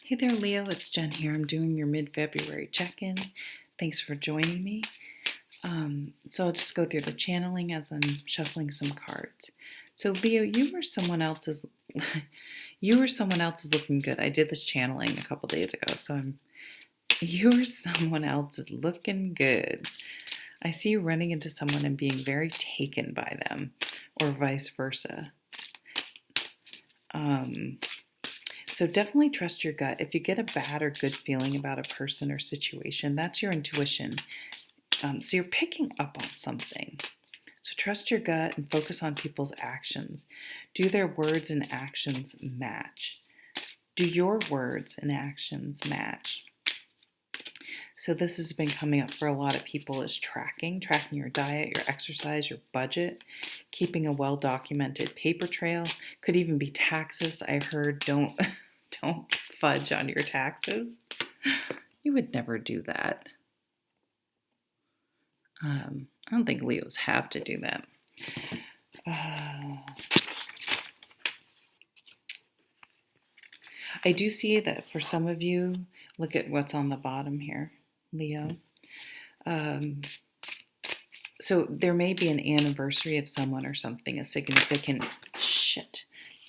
Hey there, Leo. It's Jen here. I'm doing your mid-February check-in. Thanks for joining me. So I'll just go through the channeling as I'm shuffling some cards. So Leo, you were someone else's looking good. I did this channeling a couple days ago, so you were someone else's looking good. I see you running into someone and being very taken by them, or vice versa. So definitely trust your gut. If you get a bad or good feeling about a person or situation, that's your intuition. So you're picking up on something. So trust your gut and focus on people's actions. Do their words and actions match? Do your words and actions match? So this has been coming up for a lot of people is tracking your diet, your exercise, your budget, keeping a well-documented paper trail. Could even be taxes. I heard don't fudge on your taxes. You would never do that. I don't think Leos have to do that. I do see that for some of you, look at what's on the bottom here, Leo. So there may be an anniversary of someone or something, a significant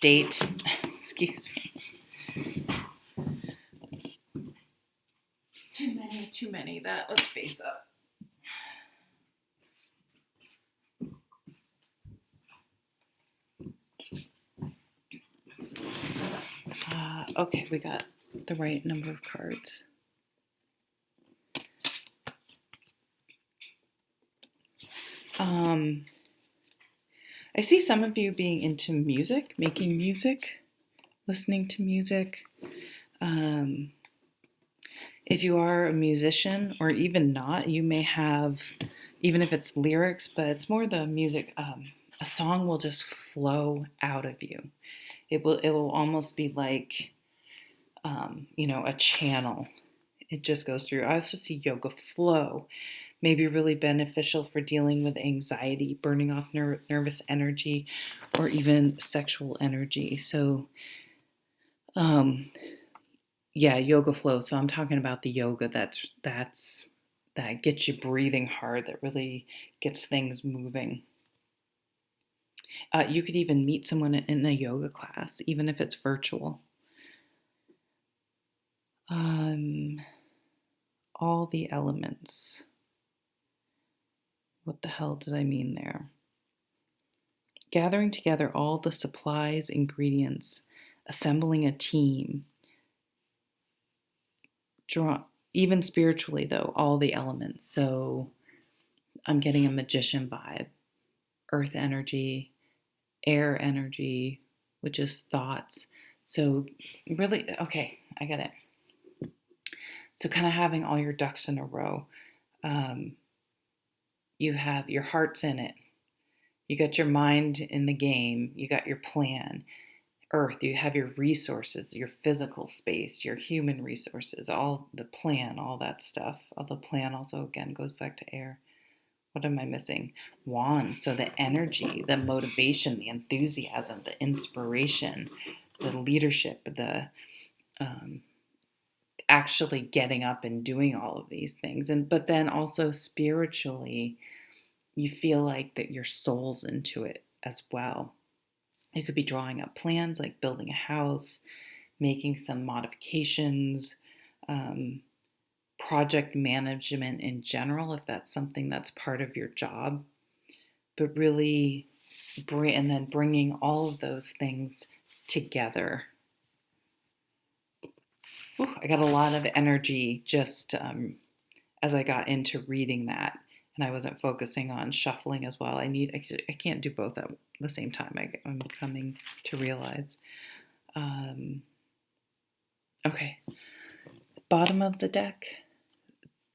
date. Excuse me. Too many. Let's face up. Okay, we got the right number of cards. I see some of you being into music, making music, listening to music. If you are a musician or even not, you may have, even if it's lyrics, but it's more the music, a song will just flow out of you. It will almost be like, a channel. It just goes through. I also see yoga flow, maybe really beneficial for dealing with anxiety, burning off nervous energy, or even sexual energy. So, yoga flow. So I'm talking about the yoga that gets you breathing hard, that really gets things moving. You could even meet someone in a yoga class, even if it's virtual. All the elements. What the hell did I mean there? Gathering together all the supplies, ingredients, assembling a team. Even spiritually, though, all the elements. So I'm getting a magician vibe. Earth energy, air energy, which is thoughts. So really, okay, I get it. So kind of having all your ducks in a row. You have your heart's in it. You got your mind in the game. You got your plan. Earth, you have your resources, your physical space, your human resources, all the plan, all that stuff. All the plan also, again, goes back to air. What am I missing? Wands, so the energy, the motivation, the enthusiasm, the inspiration, the leadership, the actually getting up and doing all of these things. But then also spiritually, you feel like that your soul's into it as well. It could be drawing up plans like building a house, making some modifications, project management in general, if that's something that's part of your job. But really, and then bringing all of those things together. Ooh, I got a lot of energy just as I got into reading that, and I wasn't focusing on shuffling as well. I can't do both at the same time. I'm coming to realize. Okay, bottom of the deck.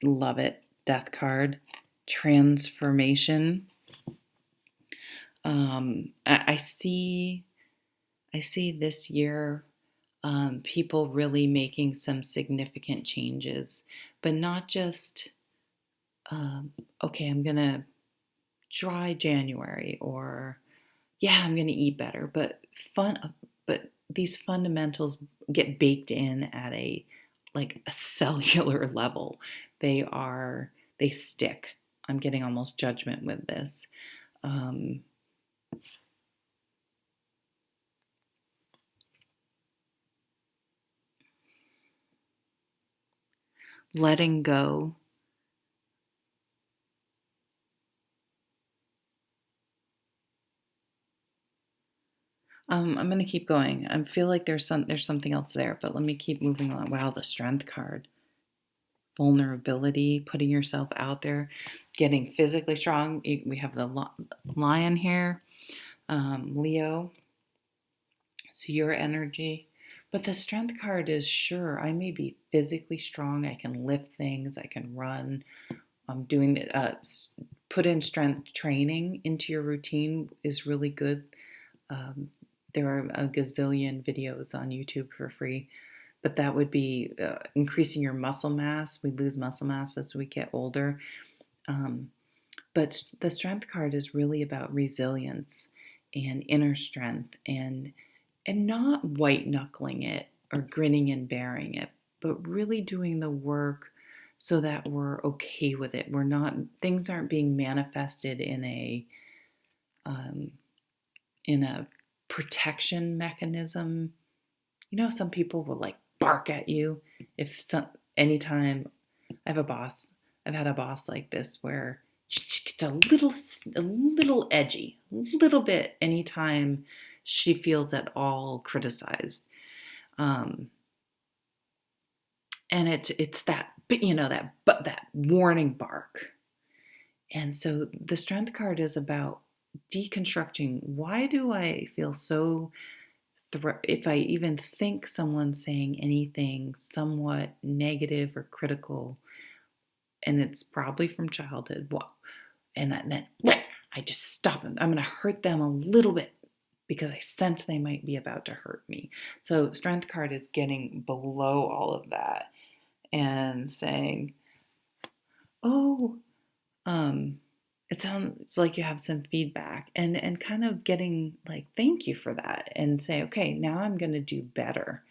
Love it. Death card. Transformation. I see this year people really making some significant changes, but not just, okay, I'm going to try January, or, yeah, I'm going to eat better, but these fundamentals get baked in at a cellular level. They stick. I'm getting almost judgment with this. Um, Letting go. I'm gonna keep going. I feel like there's something else there, but let me keep moving on. Wow, the strength card. Vulnerability, putting yourself out there, getting physically strong. We have the lion here, Leo. So your energy. But the strength card is, sure, I may be physically strong. I can lift things. I can run. I'm doing put in strength training into your routine is really good. Um, there are a gazillion videos on YouTube for free, but that would be increasing your muscle mass. We lose muscle mass as we get older. Um, but the strength card is really about resilience and inner strength, and not white knuckling it or grinning and bearing it, but really doing the work so that we're okay with it. We're not Things aren't being manifested um, in a protection mechanism. You know, some people will like bark at you if anytime. I have a boss. I've had a boss like this where she gets a little edgy, a little bit anytime she feels at all criticized. Um, and it's that, that warning bark. And so the strength card is about deconstructing. Why do I feel so if I even think someone's saying anything somewhat negative or critical, and it's probably from childhood, and then I just stop them. I'm going to hurt them a little bit because I sense they might be about to hurt me. So strength card is getting below all of that and saying, oh, um, it sounds like you have some feedback, and kind of getting like, thank you for that, and say, okay, now I'm going to do better.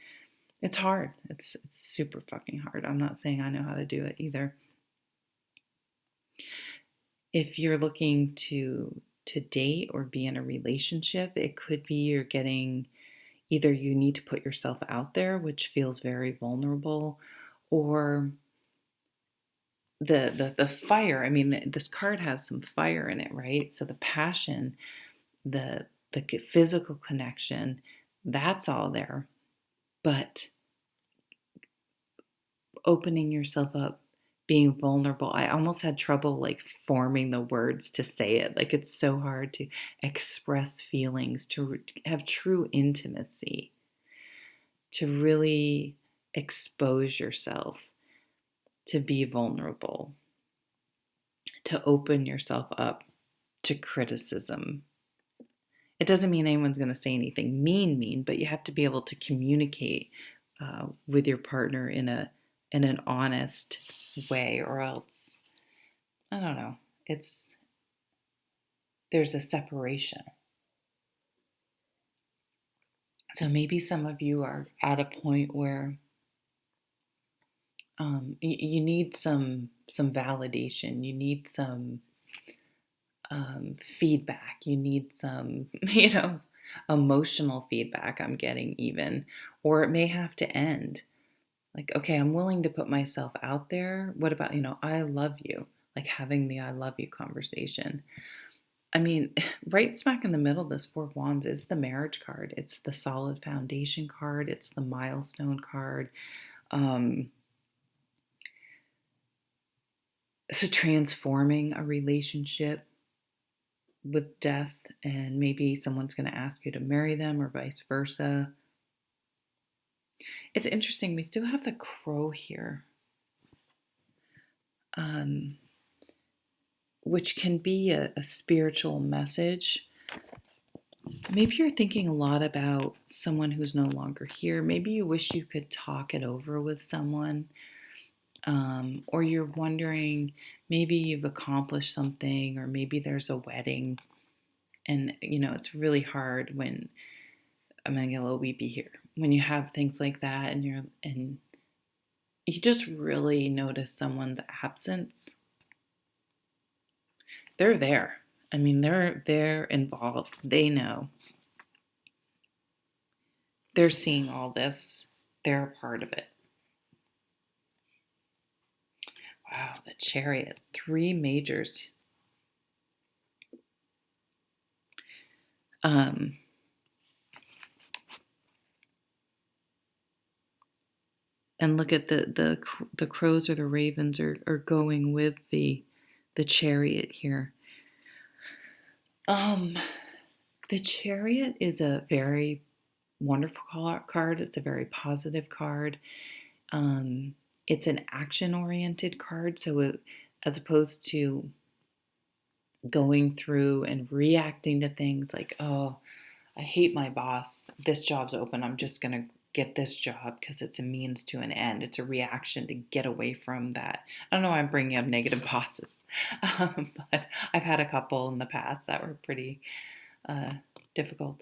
It's hard. It's super fucking hard. I'm not saying I know how to do it either. If you're looking to date or be in a relationship, it could be you're getting, either you need to put yourself out there, which feels very vulnerable, or the fire. I mean, this card has some fire in it, right? So the passion, the physical connection, that's all there. But opening yourself up, being vulnerable. I almost had trouble like forming the words to say it. Like, it's so hard to express feelings, to have true intimacy, to really expose yourself, to be vulnerable, to open yourself up to criticism. It doesn't mean anyone's going to say anything mean, but you have to be able to communicate with your partner in an honest way, or else, I don't know. There's a separation. So maybe some of you are at a point where you need some validation. You need some feedback. You need some, emotional feedback. I'm getting even, or it may have to end. Like, okay, I'm willing to put myself out there. What about, I love you? Like having the I love you conversation. I mean, right smack in the middle of this Four of Wands is the marriage card. It's the solid foundation card. It's the milestone card. Um, so transforming a relationship with death, and maybe someone's going to ask you to marry them or vice versa. It's interesting. We still have the crow here, um, which can be a spiritual message. Maybe you're thinking a lot about someone who's no longer here. Maybe you wish you could talk it over with someone. Or you're wondering, maybe you've accomplished something, or maybe there's a wedding. And, it's really hard when I'm going to get a little weepy here. when you have things like that and you just really notice someone's absence, they're there. I mean, they're involved. They know. They're seeing all this. They're a part of it. Wow, the Chariot, 3 majors. Um, and look at the crows or the ravens are going with the Chariot here. The Chariot is a very wonderful card. It's a very positive card. It's an action-oriented card, so as opposed to going through and reacting to things like, oh, I hate my boss. This job's open. I'm just going to get this job because it's a means to an end. It's a reaction to get away from that. I don't know why I'm bringing up negative bosses, but I've had a couple in the past that were pretty difficult.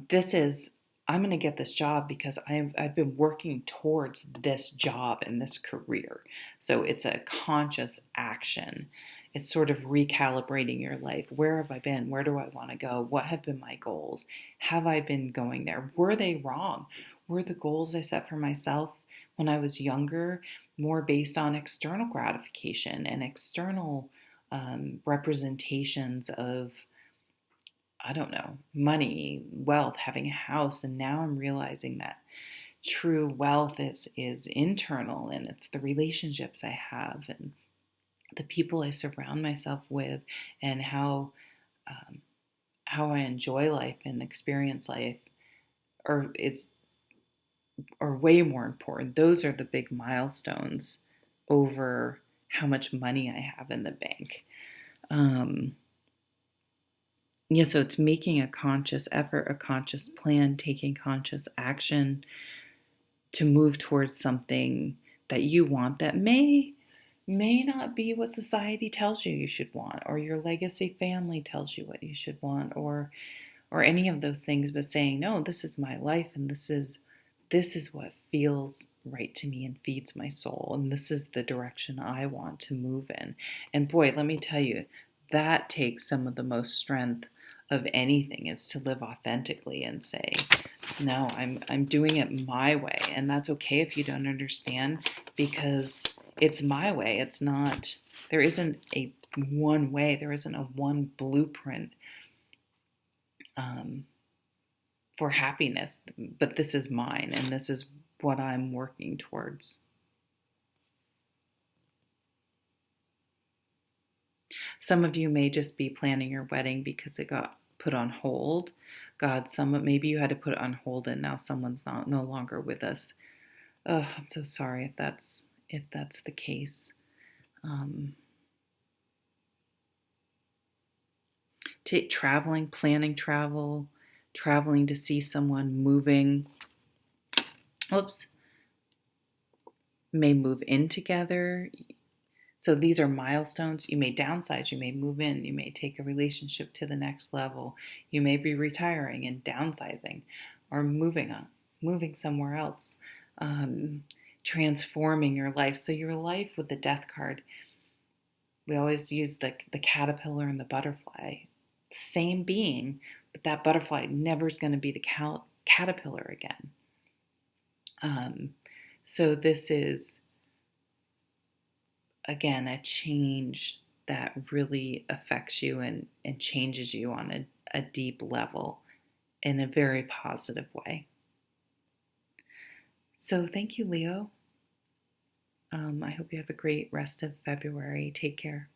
This is, I'm going to get this job because I've been working towards this job and this career. So it's a conscious action. It's sort of recalibrating your life. Where have I been? Where do I want to go? What have been my goals? Have I been going there? Were they wrong? Were the goals I set for myself when I was younger more based on external gratification and external representations of, I don't know, money, wealth, having a house? And now I'm realizing that true wealth is internal, and it's the relationships I have and the people I surround myself with, and how I enjoy life and experience life, or it's are way more important. Those are the big milestones over how much money I have in the bank. Yeah, so it's making a conscious effort, a conscious plan, taking conscious action to move towards something that you want that may not be what society tells you should want, or your legacy family tells you what you should want, or any of those things, but saying, no, this is my life, and this is what feels right to me and feeds my soul, and this is the direction I want to move in. And boy, let me tell you, that takes some of the most strength of anything, is to live authentically and say, no, I'm doing it my way, and that's okay if you don't understand, because it's my way. It's not, there isn't a one way, there isn't a one blueprint for happiness, but this is mine, and this is what I'm working towards. Some of you may just be planning your wedding because it got put on hold. God, maybe you had to put it on hold and now someone's no longer with us. Oh, I'm so sorry if that's the case. Traveling, planning traveling to see someone, moving. Oops. May move in together. So these are milestones. You may downsize, you may move in, you may take a relationship to the next level. You may be retiring and downsizing, or moving somewhere else, transforming your life. So your life with the Death card, we always use the caterpillar and the butterfly. Same being, but that butterfly never is going to be the caterpillar again. So this is, again, a change that really affects you and changes you on a deep level in a very positive way. So thank you, Leo. I hope you have a great rest of February. Take care.